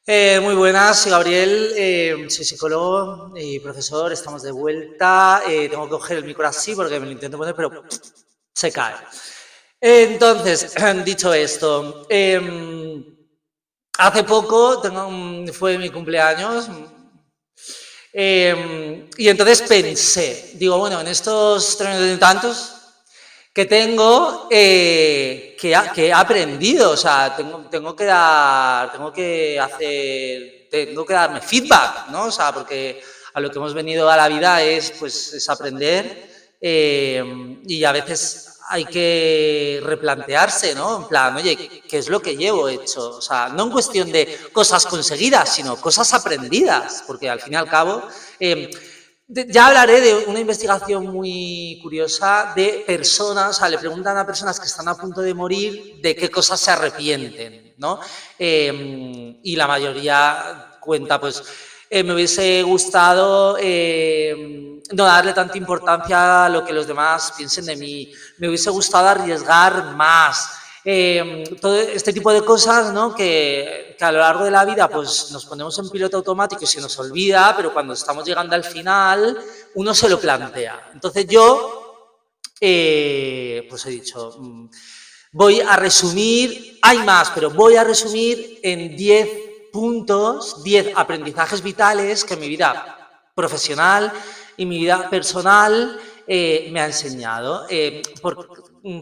Muy buenas, soy Gabriel, soy psicólogo y profesor, estamos de vuelta. Tengo que coger el micro así porque me lo intento poner, pero se cae. Entonces, dicho esto, hace poco fue mi cumpleaños y entonces pensé, digo, bueno, en estos 30 y tantos que tengo, que he aprendido, o sea, tengo que darme feedback, ¿no? O sea, porque a lo que hemos venido a la vida es aprender, y a veces hay que replantearse, ¿no? En plan, oye, ¿qué es lo que llevo hecho? O sea, no en cuestión de cosas conseguidas, sino cosas aprendidas, porque al fin y al cabo, ya hablaré de una investigación muy curiosa de personas, o sea, le preguntan a personas que están a punto de morir de qué cosas se arrepienten, ¿no? Y la mayoría cuenta, pues, me hubiese gustado no darle tanta importancia a lo que los demás piensen de mí, me hubiese gustado arriesgar más. Todo este tipo de cosas, ¿no? que a lo largo de la vida pues nos ponemos en piloto automático y se nos olvida, pero cuando estamos llegando al final uno se lo plantea. Entonces yo pues he dicho, voy a resumir, hay más, pero voy a resumir en 10 puntos, 10 aprendizajes vitales que mi vida profesional y mi vida personal me ha enseñado.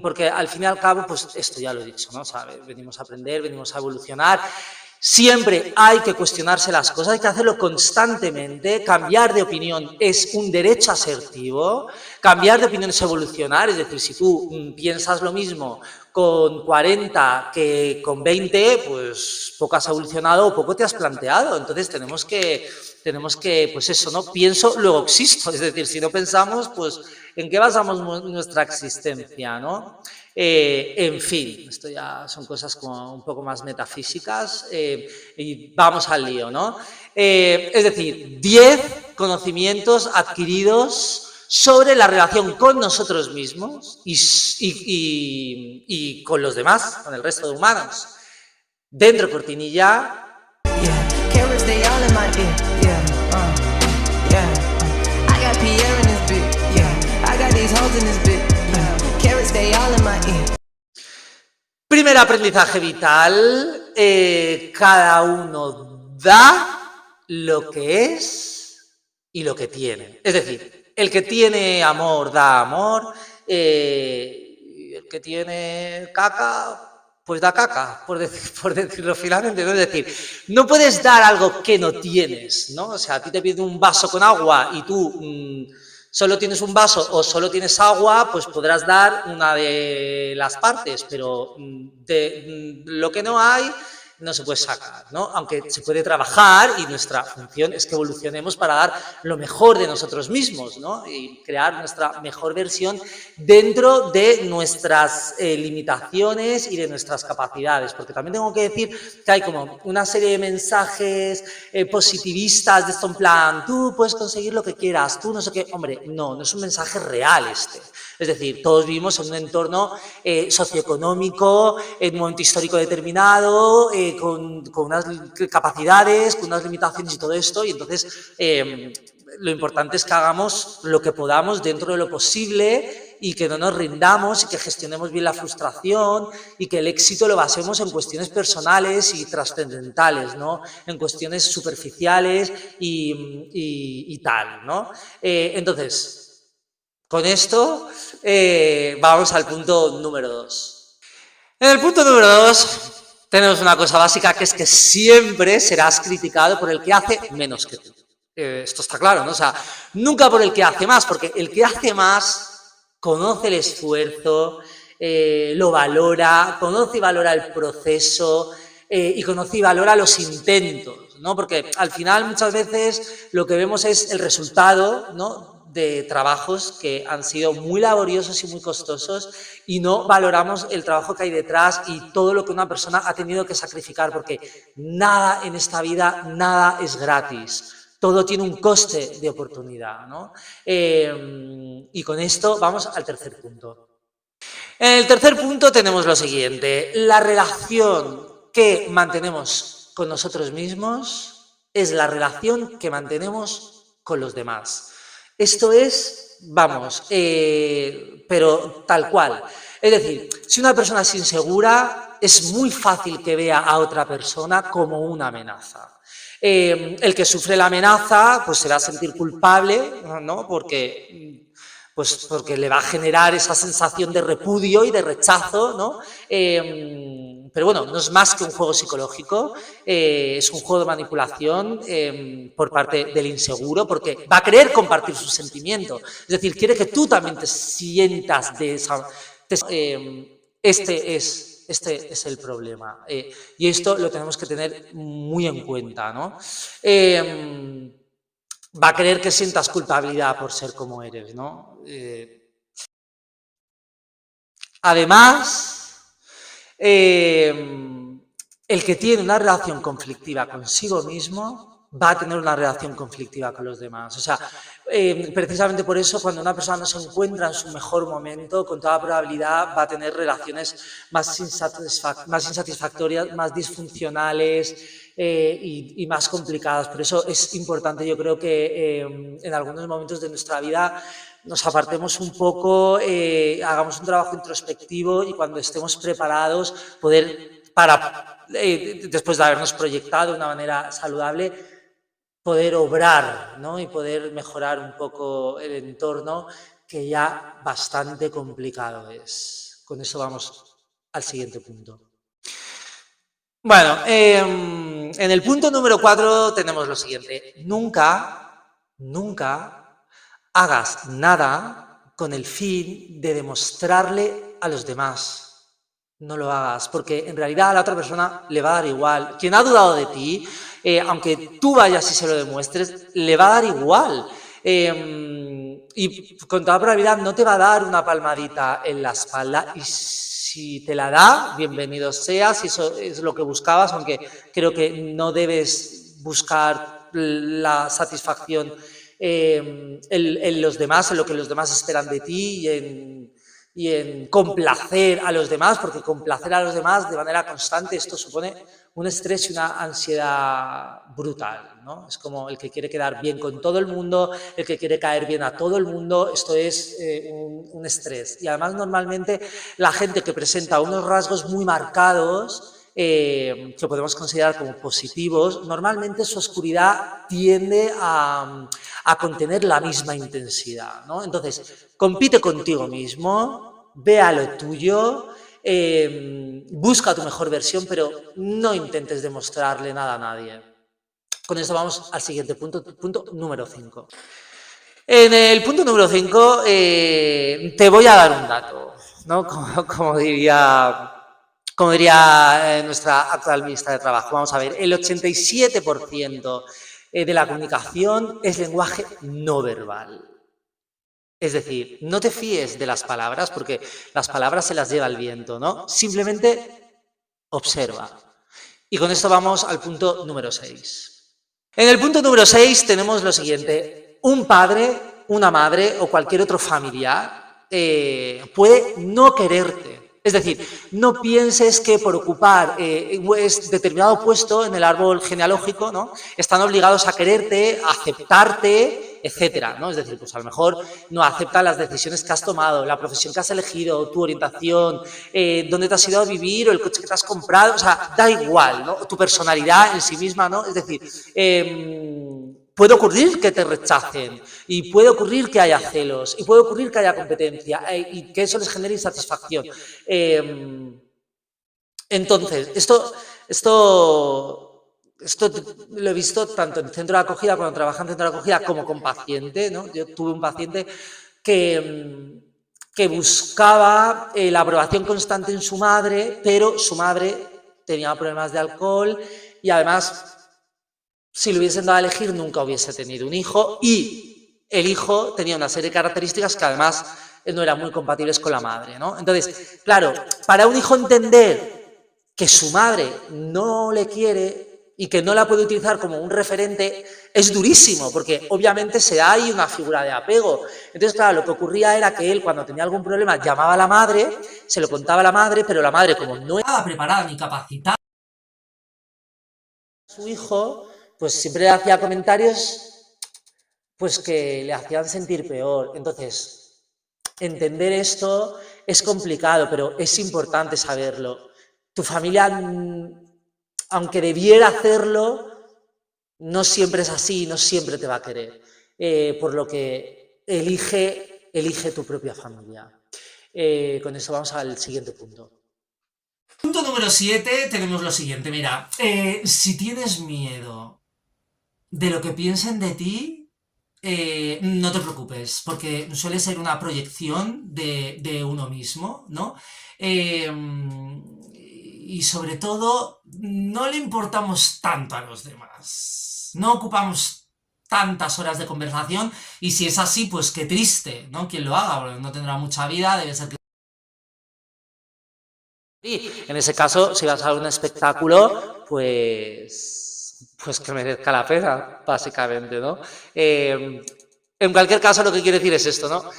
Porque al fin y al cabo, pues esto ya lo he dicho, ¿no? O sea, venimos a aprender, venimos a evolucionar. Siempre hay que cuestionarse las cosas, hay que hacerlo constantemente. Cambiar de opinión es un derecho asertivo. Cambiar de opinión es evolucionar, es decir, si tú piensas lo mismo con 40 que con 20, pues poco has evolucionado o poco te has planteado. Entonces tenemos que, pues eso, ¿no? Pienso, luego existo. Es decir, si no pensamos, pues ¿en qué basamos nuestra existencia, no? En fin, esto ya son cosas como un poco más metafísicas, y vamos al lío, ¿no? Es decir, 10 conocimientos adquiridos sobre la relación con nosotros mismos y con los demás, con el resto de humanos. Dentro cortinilla. Primer aprendizaje vital, cada uno da lo que es y lo que tiene. Es decir, el que tiene amor da amor, el que tiene caca, pues da caca, por decirlo finalmente, ¿no? Es decir, no puedes dar algo que no tienes, ¿no? O sea, a ti te piden un vaso con agua y tú solo tienes un vaso o solo tienes agua, pues podrás dar una de las partes, pero de lo que no hay no se puede sacar, ¿no? Aunque se puede trabajar y nuestra función es que evolucionemos para dar lo mejor de nosotros mismos, ¿no? Y crear nuestra mejor versión dentro de nuestras limitaciones y de nuestras capacidades, porque también tengo que decir que hay como una serie de mensajes positivistas de esto en plan, tú puedes conseguir lo que quieras, tú no sé qué. Hombre, no es un mensaje real este. Es decir, todos vivimos en un entorno socioeconómico, en un momento histórico determinado, con unas capacidades, con unas limitaciones y todo esto, y entonces lo importante es que hagamos lo que podamos dentro de lo posible y que no nos rindamos y que gestionemos bien la frustración y que el éxito lo basemos en cuestiones personales y trascendentales, ¿no? En cuestiones superficiales y tal, ¿no? Entonces, con esto vamos al punto número 2. En el punto número 2 tenemos una cosa básica, que es que siempre serás criticado por el que hace menos que tú. Esto está claro, ¿no? O sea, nunca por el que hace más, porque el que hace más conoce el esfuerzo, lo valora, conoce y valora el proceso, y conoce y valora los intentos, ¿no? Porque al final muchas veces lo que vemos es el resultado, ¿no?, de trabajos que han sido muy laboriosos y muy costosos, y no valoramos el trabajo que hay detrás y todo lo que una persona ha tenido que sacrificar, porque nada en esta vida, nada es gratis. Todo tiene un coste de oportunidad, ¿no? Y con esto vamos al tercer punto. En el tercer punto tenemos lo siguiente: la relación que mantenemos con nosotros mismos es la relación que mantenemos con los demás. Esto es, vamos, pero tal cual. Es decir, si una persona es insegura, es muy fácil que vea a otra persona como una amenaza. El que sufre la amenaza, pues se va a sentir culpable, ¿no? Porque le va a generar esa sensación de repudio y de rechazo, ¿no? Pero bueno, no es más que un juego psicológico, es un juego de manipulación por parte del inseguro, porque va a querer compartir su sentimiento, es decir, quiere que tú también te sientas de esa... Este es el problema, y esto lo tenemos que tener muy en cuenta, ¿no? Va a querer que sientas culpabilidad por ser como eres, ¿no? Además, el que tiene una relación conflictiva consigo mismo va a tener una relación conflictiva con los demás. O sea, precisamente por eso, cuando una persona no se encuentra en su mejor momento, con toda probabilidad va a tener relaciones más insatisfactorias, más disfuncionales y más complicadas. Por eso es importante, yo creo que en algunos momentos de nuestra vida nos apartemos un poco, hagamos un trabajo introspectivo y cuando estemos preparados poder, después de habernos proyectado de una manera saludable, poder obrar, ¿no? Y poder mejorar un poco el entorno, que ya bastante complicado es. Con eso vamos al siguiente punto. Bueno, en el punto número 4 tenemos lo siguiente. Nunca hagas nada con el fin de demostrarle a los demás. No lo hagas, porque en realidad a la otra persona le va a dar igual. Quien ha dudado de ti, aunque tú vayas y se lo demuestres, le va a dar igual. Y con toda probabilidad no te va a dar una palmadita en la espalda, y si te la da, bienvenido sea, si eso es lo que buscabas, aunque creo que no debes buscar la satisfacción en los demás, en lo que los demás esperan de ti y en complacer a los demás, porque complacer a los demás de manera constante, esto supone un estrés y una ansiedad brutal, ¿no? Es como el que quiere quedar bien con todo el mundo, el que quiere caer bien a todo el mundo, esto es un estrés. Y además normalmente la gente que presenta unos rasgos muy marcados, que podemos considerar como positivos, normalmente su oscuridad tiende a contener la misma intensidad, ¿no? Entonces, compite contigo mismo, ve a lo tuyo, busca tu mejor versión, pero no intentes demostrarle nada a nadie. Con esto vamos al siguiente punto, punto número 5. En el punto número 5 te voy a dar un dato, ¿no? Como diría nuestra actual ministra de Trabajo. Vamos a ver, el 87% de la comunicación es lenguaje no verbal. Es decir, no te fíes de las palabras, porque las palabras se las lleva el viento, ¿no? Simplemente observa. Y con esto vamos al punto número 6. En el punto número 6 tenemos lo siguiente. Un padre, una madre o cualquier otro familiar puede no quererte. Es decir, no pienses que por ocupar determinado puesto en el árbol genealógico, ¿no?, están obligados a quererte, a aceptarte, etcétera, ¿no? Es decir, pues a lo mejor no aceptan las decisiones que has tomado, la profesión que has elegido, tu orientación, dónde te has ido a vivir o el coche que te has comprado, o sea, da igual, ¿no? Tu personalidad en sí misma, ¿no? Es decir, puede ocurrir que te rechacen y puede ocurrir que haya celos y puede ocurrir que haya competencia y que eso les genere insatisfacción. Entonces, esto lo he visto tanto en centro de acogida, cuando trabajaba en centro de acogida, como con paciente, ¿no? Yo tuve un paciente que buscaba la aprobación constante en su madre, pero su madre tenía problemas de alcohol y además, si le hubiesen dado a elegir, nunca hubiese tenido un hijo, y el hijo tenía una serie de características que además no eran muy compatibles con la madre, ¿no? Entonces, claro, para un hijo entender que su madre no le quiere y que no la puede utilizar como un referente es durísimo, porque obviamente se da ahí una figura de apego. Entonces, claro, lo que ocurría era que él, cuando tenía algún problema, llamaba a la madre, se lo contaba a la madre, pero la madre, como no estaba preparada ni capacitada su hijo, pues siempre le hacía comentarios pues que le hacían sentir peor. Entonces, entender esto es complicado, pero es importante saberlo. Tu familia, aunque debiera hacerlo, no siempre es así, no siempre te va a querer. Por lo que elige tu propia familia. Con eso vamos al siguiente punto. Punto número 7, tenemos lo siguiente. Mira, si tienes miedo de lo que piensen de ti, no te preocupes, porque suele ser una proyección de uno mismo, ¿no? Eh, y sobre todo, no le importamos tanto a los demás. No ocupamos tantas horas de conversación, y si es así, pues qué triste, ¿no? Quien lo haga, porque no tendrá mucha vida, debe ser que... Y en ese caso, si vas a ver un espectáculo, pues que merezca la pena, básicamente, ¿no? En cualquier caso, lo que quiero decir es esto, ¿no?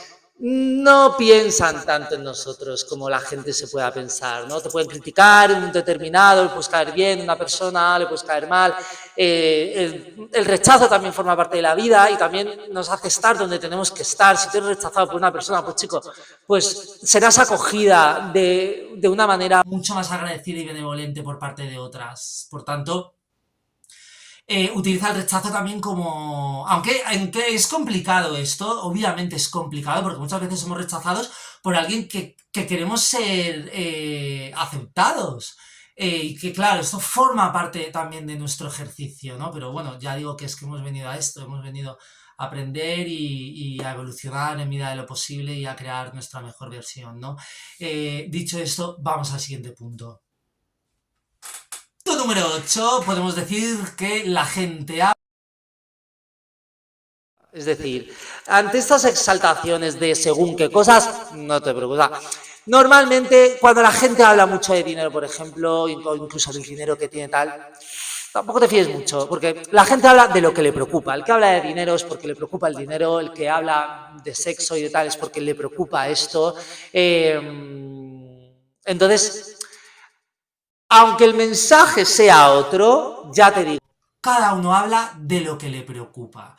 No piensan tanto en nosotros como la gente se pueda pensar, ¿no? Te pueden criticar en un momento determinado, le puedes caer bien a una persona, le puedes caer mal. El rechazo también forma parte de la vida y también nos hace estar donde tenemos que estar. Si tú eres rechazado por una persona, pues chico, pues serás acogida de una manera mucho más agradecida y benevolente por parte de otras. Por tanto, utiliza el rechazo también como... Aunque es complicado esto, obviamente es complicado, porque muchas veces somos rechazados por alguien que queremos ser aceptados. Y que claro, esto forma parte también de nuestro ejercicio, ¿no? Pero bueno, ya digo que es que hemos venido a esto, hemos venido a aprender y a evolucionar en medida de lo posible y a crear nuestra mejor versión, ¿no? Dicho esto, vamos al siguiente punto. Punto número 8, podemos decir que la gente ha... Es decir, ante estas exaltaciones de según qué cosas, no te preocupes. Normalmente, cuando la gente habla mucho de dinero, por ejemplo, incluso del dinero que tiene tal, tampoco te fíes mucho, porque la gente habla de lo que le preocupa. El que habla de dinero es porque le preocupa el dinero, el que habla de sexo y de tal es porque le preocupa esto. Entonces, aunque el mensaje sea otro, ya te digo, Cada uno habla de lo que le preocupa.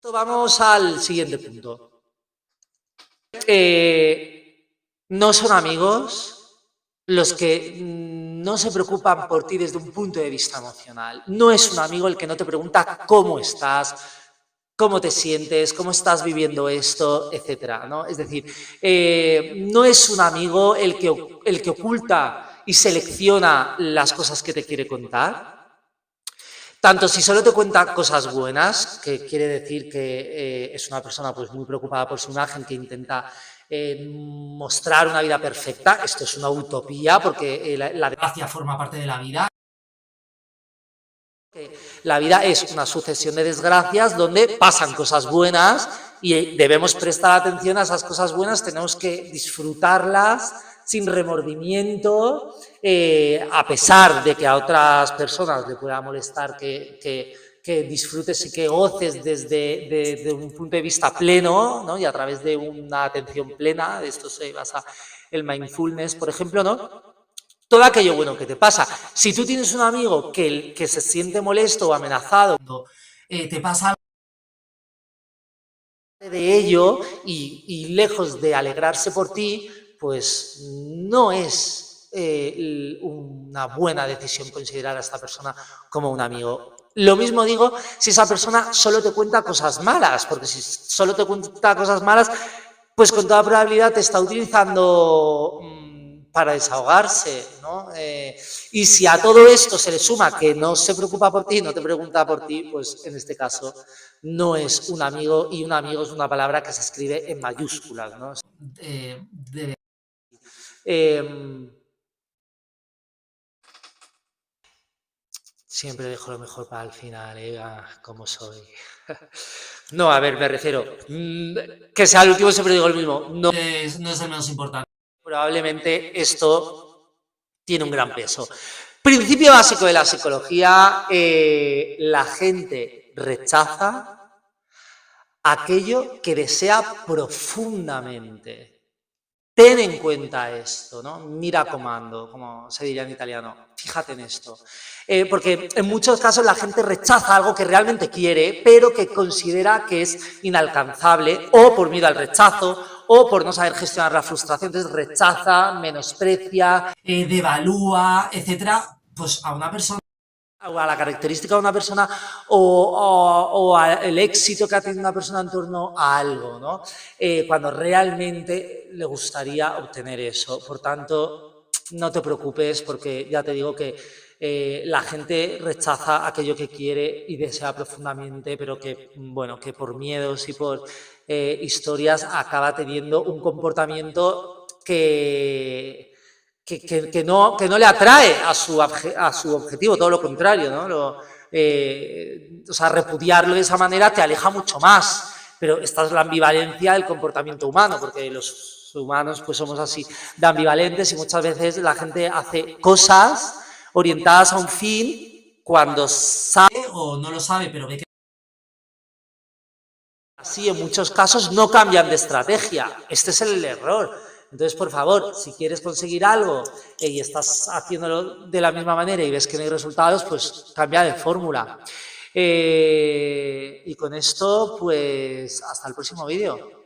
vamos al siguiente punto. No son amigos los que no se preocupan por ti desde un punto de vista emocional. No es un amigo el que no te pregunta cómo estás, cómo te sientes, cómo estás viviendo esto, etcétera, ¿no? Es decir, no es un amigo el que oculta y selecciona las cosas que te quiere contar. Tanto si solo te cuenta cosas buenas, que quiere decir que es una persona pues muy preocupada por su imagen, que intenta mostrar una vida perfecta. Esto es una utopía porque la Desgracia forma parte de la vida. La vida es una sucesión de desgracias donde pasan cosas buenas y debemos prestar atención a esas cosas buenas, tenemos que disfrutarlas sin remordimiento, a pesar de que a otras personas le pueda molestar que disfrutes y que goces desde un punto de vista pleno, ¿no? Y a través de una atención plena, de esto se basa el mindfulness, por ejemplo, ¿no? Todo aquello bueno que te pasa. Si tú tienes un amigo que se siente molesto o amenazado, Te pasa de ello y lejos de alegrarse por ti, pues no es una buena decisión considerar a esta persona como un amigo. Lo mismo digo si esa persona solo te cuenta cosas malas, porque si solo te cuenta cosas malas, pues con toda probabilidad te está utilizando para desahogarse, ¿no? Y si a todo esto se le suma que no se preocupa por ti, no te pregunta por ti, pues en este caso no es un amigo, y un amigo es una palabra que se escribe en mayúsculas, ¿no? de... Siempre dejo lo mejor para el final, como soy. No, a ver, me refiero, que sea el último, siempre digo lo mismo, no, no es el menos importante. probablemente esto tiene un gran peso. Principio básico de la psicología, la gente rechaza aquello que desea profundamente. ten en cuenta esto, ¿no? Mira comando, como se diría en italiano, fíjate en esto. Porque en muchos casos la gente rechaza algo que realmente quiere, pero que considera que es inalcanzable, o por miedo al rechazo, o por no saber gestionar la frustración, entonces rechaza, menosprecia, devalúa, etcétera, pues a una persona. o a la característica de una persona o al éxito que ha tenido una persona en torno a algo, ¿no? Cuando realmente le gustaría obtener eso. Por tanto, no te preocupes porque ya te digo que la gente rechaza aquello que quiere y desea profundamente, pero que, bueno, que por miedos y por historias acaba teniendo un comportamiento que no le atrae a su objetivo, todo lo contrario, ¿no? O sea, repudiarlo de esa manera te aleja mucho más, pero esta es la ambivalencia del comportamiento humano, porque los humanos pues somos así de ambivalentes y muchas veces la gente hace cosas orientadas a un fin cuando sabe O no lo sabe, pero ve que. así en muchos casos no cambian de estrategia. Este es el error. Entonces, por favor, si quieres conseguir algo y estás haciéndolo de la misma manera y ves que no hay resultados, pues cambia de fórmula. Y con esto, pues hasta el próximo vídeo.